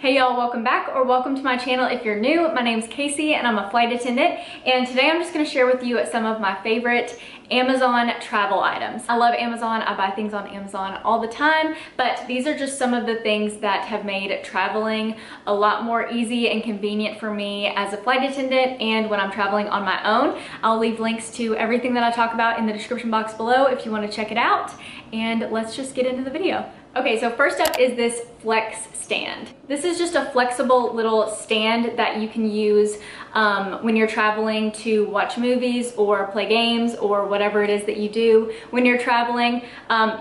Hey y'all, welcome back or welcome to my channel if you're new. My name's Casey and I'm a flight attendant, and today I'm just going to share with you some of my favorite Amazon travel items. I love Amazon. I buy things on Amazon all the time, but these are just some of the things that have made traveling a lot more easy and convenient for me as a flight attendant and when I'm traveling on my own. I'll leave links to everything that I talk about in the description box below if you want to check it out, and let's just get into the video. Okay, so first up is this flex stand. This is just a flexible little stand that you can use when you're traveling to watch movies or play games or whatever it is that you do when you're traveling.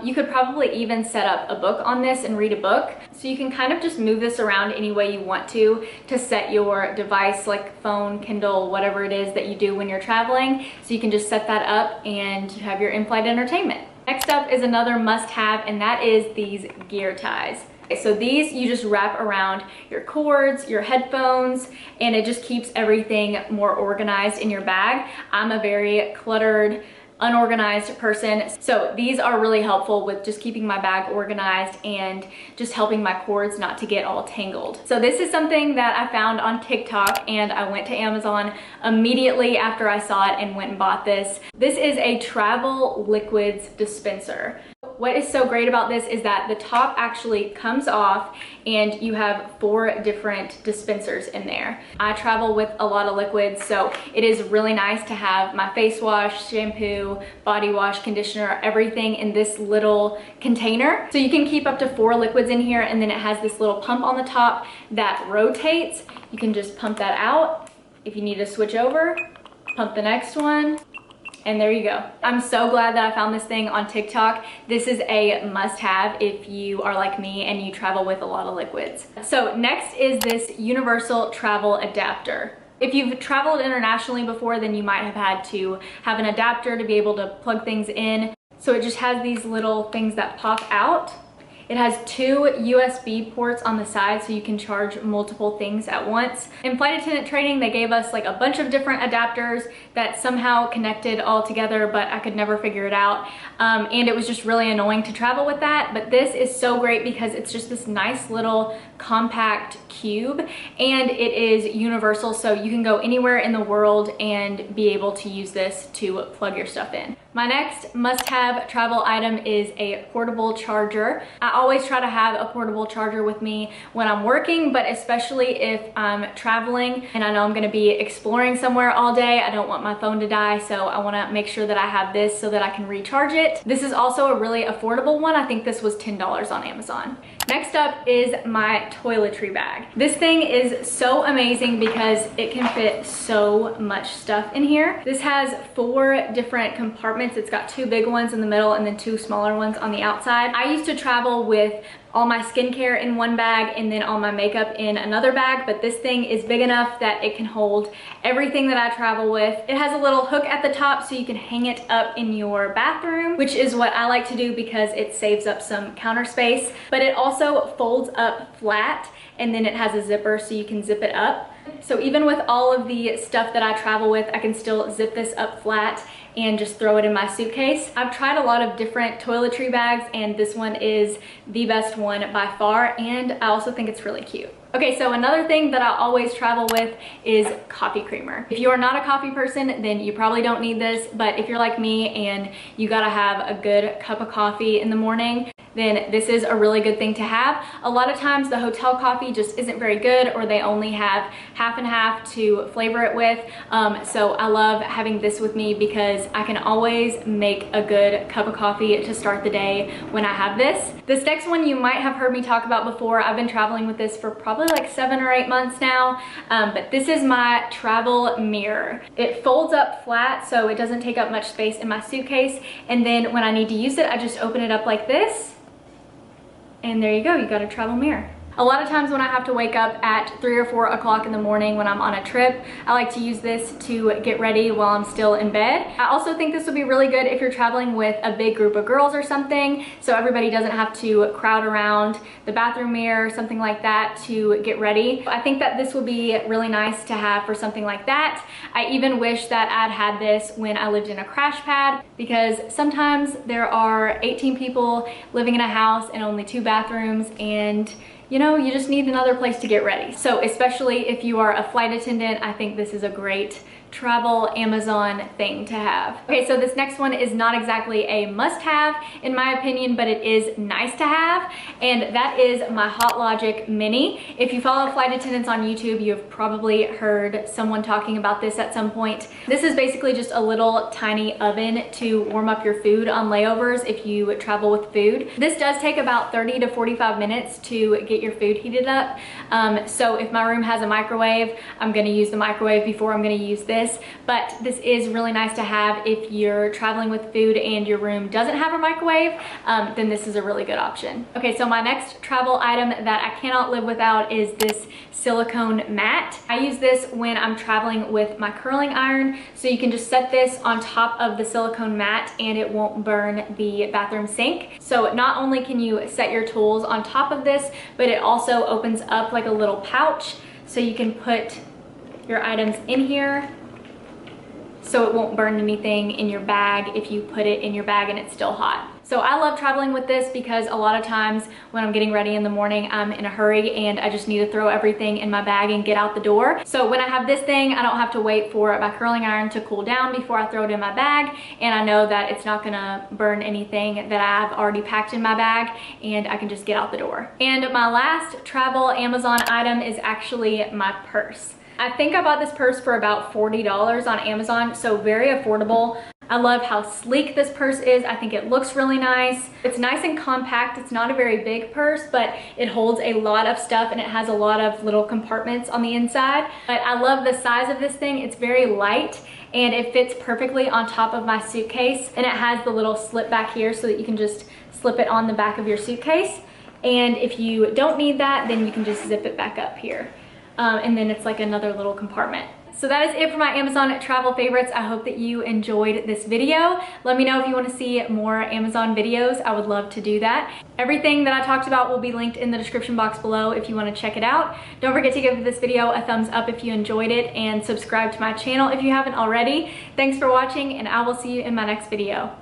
You could probably even set up a book on this and read a book. So you can kind of just move this around any way you want to set your device, like phone, Kindle, whatever it is that you do when you're traveling. So you can just set that up and you have your in-flight entertainment. Next up is another must-have, and that is these gear ties. Okay, so these you just wrap around your cords, your headphones, and it just keeps everything more organized in your bag. I'm a very cluttered, unorganized person, so these are really helpful with just keeping my bag organized and just helping my cords not to get all tangled. So this is something that I found on TikTok, and I went to Amazon immediately after I saw it and went and bought this. This is a travel liquids dispenser. What is so great about this is that the top actually comes off and you have 4 different dispensers in there. I travel with a lot of liquids, so it is really nice to have my face wash, shampoo, body wash, conditioner, everything in this little container. So you can keep up to 4 liquids in here, and then it has this little pump on the top that rotates. You can just pump that out. If you need to switch over, pump the next one. And there you go. I'm so glad that I found this thing on TikTok. This is a must-have if you are like me and you travel with a lot of liquids. So next is this universal travel adapter. If you've traveled internationally before, then you might have had to have an adapter to be able to plug things in. So it just has these little things that pop out. It has 2 USB ports on the side, so you can charge multiple things at once. In flight attendant training, they gave us like a bunch of different adapters that somehow connected all together, but I could never figure it out. And it was just really annoying to travel with that. But this is so great because it's just this nice little compact cube, and it is universal, so you can go anywhere in the world and be able to use this to plug your stuff in. My next must-have travel item is a portable charger. I always try to have a portable charger with me when I'm working, but especially if I'm traveling and I know I'm going to be exploring somewhere all day. I don't want my phone to die, so I want to make sure that I have this so that I can recharge it. This is also a really affordable one. I think this was $10 on Amazon. Next up is my toiletry bag. This thing is so amazing because it can fit so much stuff in here. This has 4 different compartments. It's got 2 big ones in the middle and then 2 smaller ones on the outside. I used to travel with all my skincare in one bag and then all my makeup in another bag, but this thing is big enough that it can hold everything that I travel with. It has a little hook at the top so you can hang it up in your bathroom, which is what I like to do because it saves up some counter space, but it also folds up flat, and then it has a zipper so you can zip it up. So even with all of the stuff that I travel with, I can still zip this up flat and just throw it in my suitcase. I've tried a lot of different toiletry bags, and this one is the best one by far, and I also think it's really cute. Okay, so another thing that I always travel with is coffee creamer. If you are not a coffee person, then you probably don't need this, but if you're like me and you gotta have a good cup of coffee in the morning, then this is a really good thing to have. A lot of times the hotel coffee just isn't very good, or they only have half and half to flavor it with. So I love having this with me because I can always make a good cup of coffee to start the day when I have this. This next one you might have heard me talk about before. I've been traveling with this for probably like 7 or 8 months now, but this is my travel mirror. It folds up flat so it doesn't take up much space in my suitcase, and then when I need to use it, I just open it up like this. And there you go, you got a travel mirror. A lot of times when I have to wake up at 3 or 4 o'clock in the morning when I'm on a trip, I like to use this to get ready while I'm still in bed. I also think this would be really good if you're traveling with a big group of girls or something, so everybody doesn't have to crowd around the bathroom mirror or something like that to get ready. I think that this would be really nice to have for something like that. I even wish that I'd had this when I lived in a crash pad, because sometimes there are 18 people living in a house and only 2 bathrooms, and you know, you just need another place to get ready. So especially if you are a flight attendant, I think this is a great travel Amazon thing to have. Okay, so this next one is not exactly a must-have in my opinion, but it is nice to have, and that is my Hot Logic Mini. If you follow flight attendants on YouTube, you have probably heard someone talking about this at some point. This is basically just a little tiny oven to warm up your food on layovers if you travel with food. This does take about 30 to 45 minutes to get your food heated up. So if my room has a microwave, I'm gonna use the microwave before I'm gonna use this. But this is really nice to have if you're traveling with food and your room doesn't have a microwave, then this is a really good option. Okay, so my next travel item that I cannot live without is this silicone mat. I use this when I'm traveling with my curling iron, so you can just set this on top of the silicone mat and it won't burn the bathroom sink. So not only can you set your tools on top of this, but it also opens up like a little pouch so you can put your items in here, so it won't burn anything in your bag if you put it in your bag and it's still hot. So I love traveling with this because a lot of times when I'm getting ready in the morning, I'm in a hurry and I just need to throw everything in my bag and get out the door. So when I have this thing, I don't have to wait for my curling iron to cool down before I throw it in my bag, and I know that it's not gonna burn anything that I've already packed in my bag, and I can just get out the door. And my last travel Amazon item is actually my purse. I think I bought this purse for about $40 on Amazon, so very affordable. I love how sleek this purse is. I think it looks really nice. It's nice and compact. It's not a very big purse, but it holds a lot of stuff and it has a lot of little compartments on the inside. But I love the size of this thing. It's very light and it fits perfectly on top of my suitcase. And it has the little slip back here so that you can just slip it on the back of your suitcase. And if you don't need that, then you can just zip it back up here. And then it's like another little compartment. So that is it for my Amazon travel favorites. I hope that you enjoyed this video. Let me know if you want to see more Amazon videos. I would love to do that. Everything that I talked about will be linked in the description box below if you want to check it out. Don't forget to give this video a thumbs up if you enjoyed it, and subscribe to my channel if you haven't already. Thanks for watching, and I will see you in my next video.